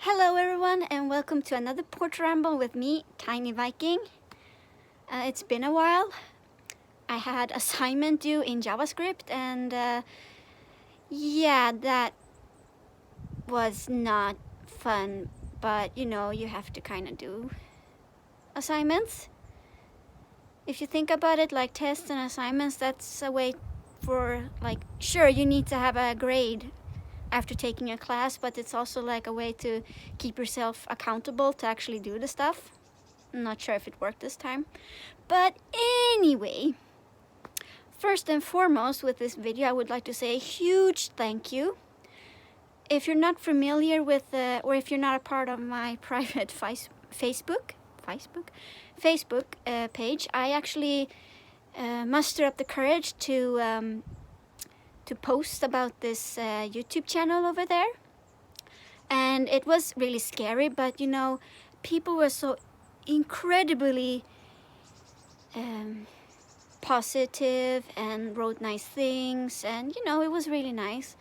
Hello everyone and welcome to another Port Ramble with me, Tiny Viking. It's been a while. I had assignment due in JavaScript and yeah, that was not fun, but you know, you have to kind of do assignments. If you think about it, like tests and assignments, that's a way for, like, sure, you need to have a grade after taking a class, but it's also like a way to keep yourself accountable to actually do the stuff. I'm not sure if it worked this time. But anyway, first and foremost with this video, I would like to say a huge thank you. If you're not familiar with, or if you're not a part of my private Facebook page, I actually muster up the courage to post about this YouTube channel over there. And it was really scary, but you know, people were so incredibly positive and wrote nice things, and you know, it was really nice.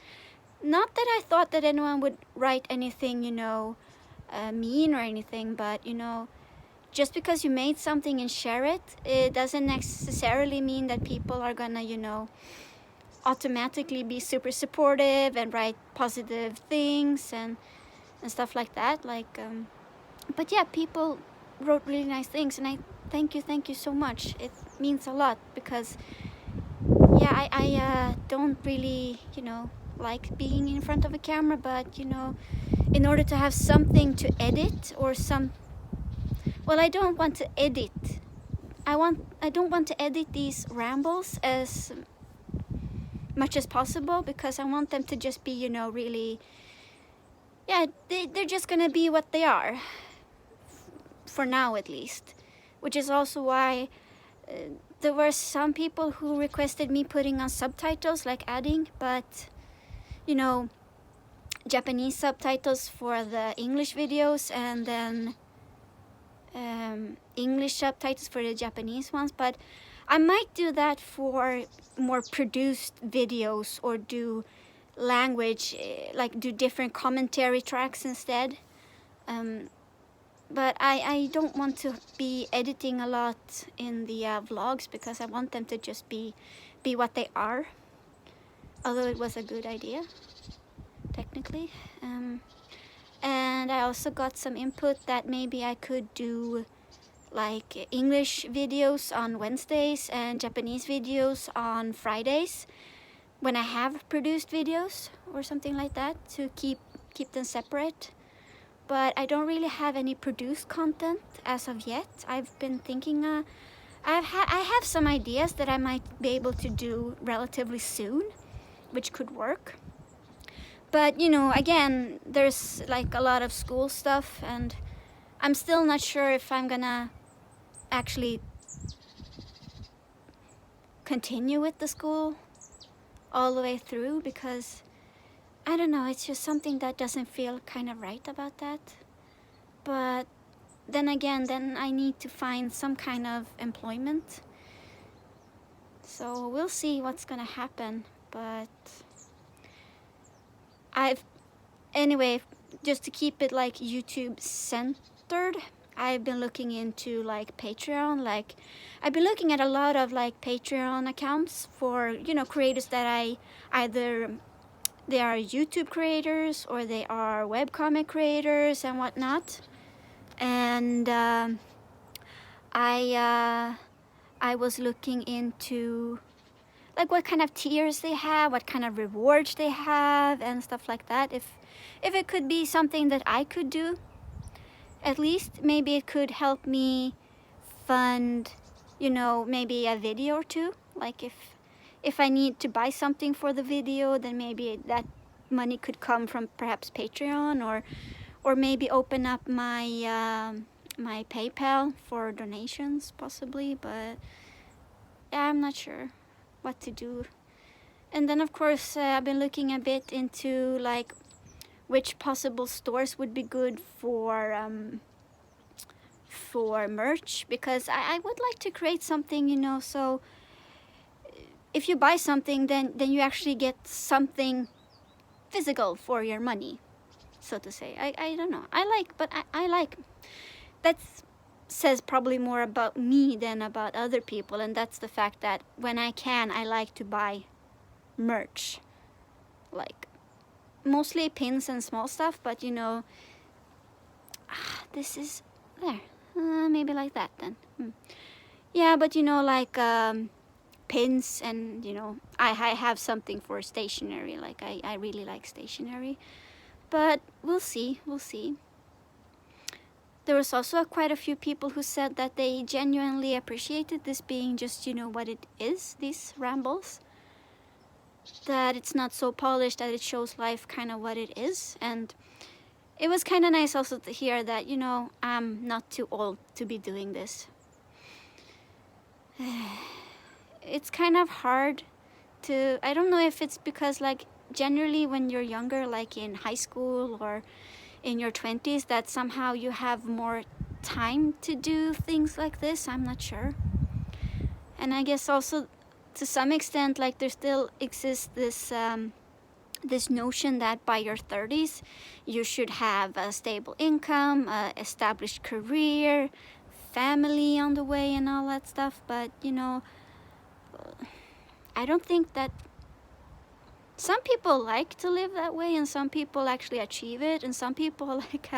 Not that I thought that anyone would write anything, you know, mean or anything, but you know, just because you made something and share it, it doesn't necessarily mean that people are gonna, you know, automatically be super supportive and write positive things and stuff like that. Like but yeah, people wrote really nice things, and I thank you so much. It means a lot because yeah, I don't really, you know, like being in front of a camera, but you know, in order to have something to edit or I don't want to edit. I don't want to edit these rambles as much as possible, because I want them to just be, you know, really, yeah, they're just gonna be what they are, for now at least. Which is also why there were some people who requested me putting on subtitles, like adding, but you know, Japanese subtitles for the English videos, and then English subtitles for the Japanese ones. But I might do that for more produced videos, or do language, like do different commentary tracks instead. But I don't want to be editing a lot in the vlogs, because I want them to just be what they are. Although it was a good idea, technically. And I also got some input that maybe I could do like English videos on Wednesdays and Japanese videos on Fridays, when I have produced videos or something like that, to keep them separate. But I don't really have any produced content as of yet. I've been thinking, I have some ideas that I might be able to do relatively soon, which could work. But you know, again, there's like a lot of school stuff, and I'm still not sure if I'm gonna actually continue with the school all the way through, because I don't know, it's just something that doesn't feel kind of right about that. But then again, then I need to find some kind of employment. So we'll see what's gonna happen. But anyway, just to keep it like YouTube centered, I've been looking into like Patreon. Like, I've been looking at a lot of like Patreon accounts for, you know, creators that either they are YouTube creators or they are webcomic creators and whatnot. And I was looking into like what kind of tiers they have, what kind of rewards they have, and stuff like that. If it could be something that I could do, at least maybe it could help me fund, you know, maybe a video or two. Like if I need to buy something for the video, then maybe that money could come from perhaps Patreon, or maybe open up my my PayPal for donations possibly. But yeah, I'm not sure what to do. And then of course I've been looking a bit into like which possible stores would be good for merch, because I would like to create something, you know, so if you buy something, then you actually get something physical for your money. so to say. I don't know. I like. That says probably more about me than about other people, and that's the fact that when I can, I like to buy merch, like mostly pins and small stuff, but you know, this is there. Maybe like that then. Yeah, but you know, like pins, and you know, I have something for stationery. Like I really like stationery, but we'll see. There was also quite a few people who said that they genuinely appreciated this being just, you know, what it is, these rambles. That it's not so polished, that it shows life kind of what it is. And it was kind of nice also to hear that, you know, I'm not too old to be doing this. It's kind of hard to, I don't know if it's because like generally when you're younger, like in high school or in your 20s, that somehow you have more time to do things like this. I'm not sure. And I guess also to some extent, like there still exists this this notion that by your 30s you should have a stable income, a established career, family on the way and all that stuff. But you know, I don't think that, some people like to live that way and some people actually achieve it, and some people like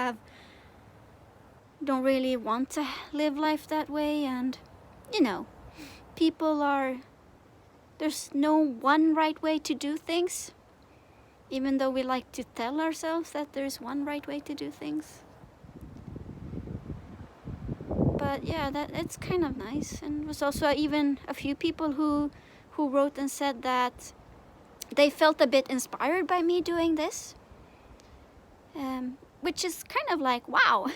don't really want to live life that way. And you know, there's no one right way to do things, even though we like to tell ourselves that there's one right way to do things. But yeah, that it's kind of nice. And there's also even a few people who wrote and said that they felt a bit inspired by me doing this, which is kind of like, wow,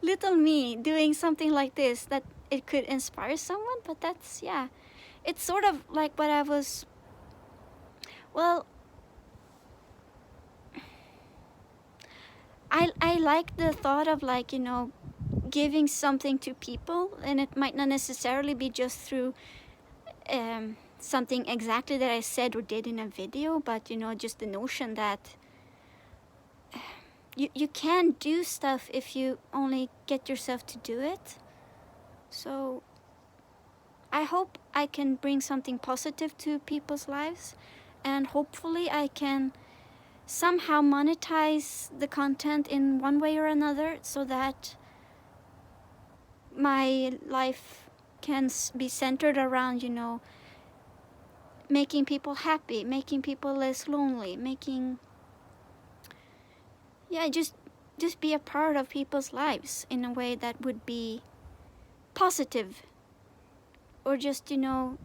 little me doing something like this, that it could inspire someone. But that's, yeah, it's sort of like what I was, well, I like the thought of, like, you know, giving something to people, and it might not necessarily be just through something exactly that I said or did in a video, but you know, just the notion that you can do stuff if you only get yourself to do it. So I hope I can bring something positive to people's lives, and hopefully I can somehow monetize the content in one way or another, so that my life can be centered around, you know, making people happy, making people less lonely, just be a part of people's lives in a way that would be positive, or just, you know,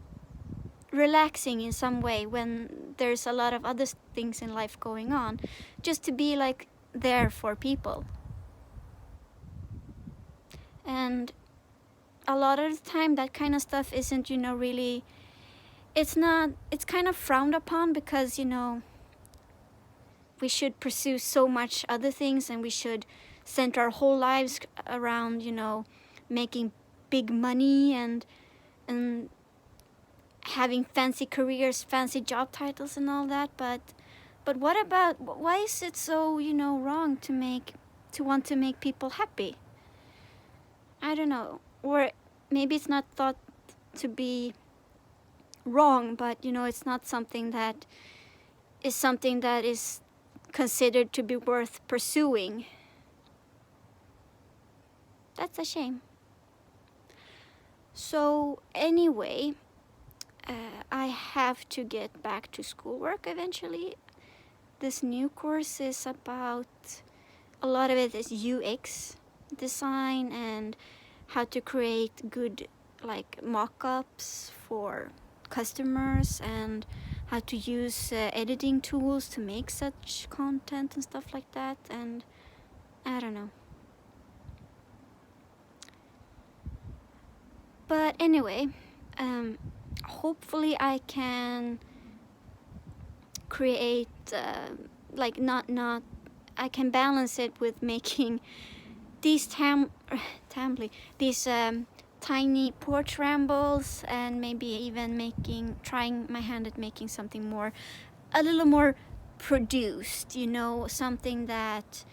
relaxing in some way when there's a lot of other things in life going on, just to be like there for people. And a lot of the time that kind of stuff isn't, you know, really, it's kind of frowned upon, because, you know, we should pursue so much other things, and we should center our whole lives around, you know, making big money and having fancy careers, fancy job titles and all that. But what about, why is it so, you know, wrong to want to make people happy? I don't know. Or maybe it's not thought to be wrong, but you know, it's not something that is considered to be worth pursuing. That's a shame. So anyway, I have to get back to schoolwork eventually. This new course is about, a lot of it is UX design and how to create good, like, mock-ups for customers, and how to use editing tools to make such content and stuff like that. And I don't know. But anyway, hopefully I can create like not I can balance it with making these these tiny porch rambles, and maybe even trying my hand at making something more, a little more produced, you know, something that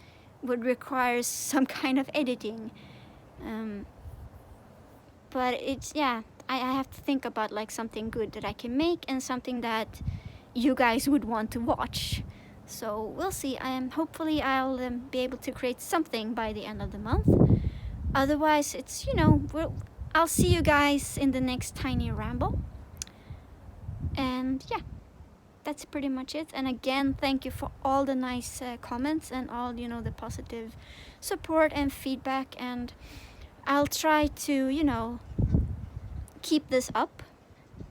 would require some kind of editing. But it's, yeah, I have to think about like something good that I can make and something that you guys would want to watch. So we'll see. Hopefully I'll be able to create something by the end of the month. Otherwise, it's, you know, I'll see you guys in the next tiny ramble. And yeah, that's pretty much it. And again, thank you for all the nice comments and all, you know, the positive support and feedback. And I'll try to, you know, keep this up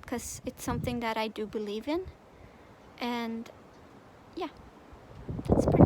because it's something that I do believe in. And yeah, that's pretty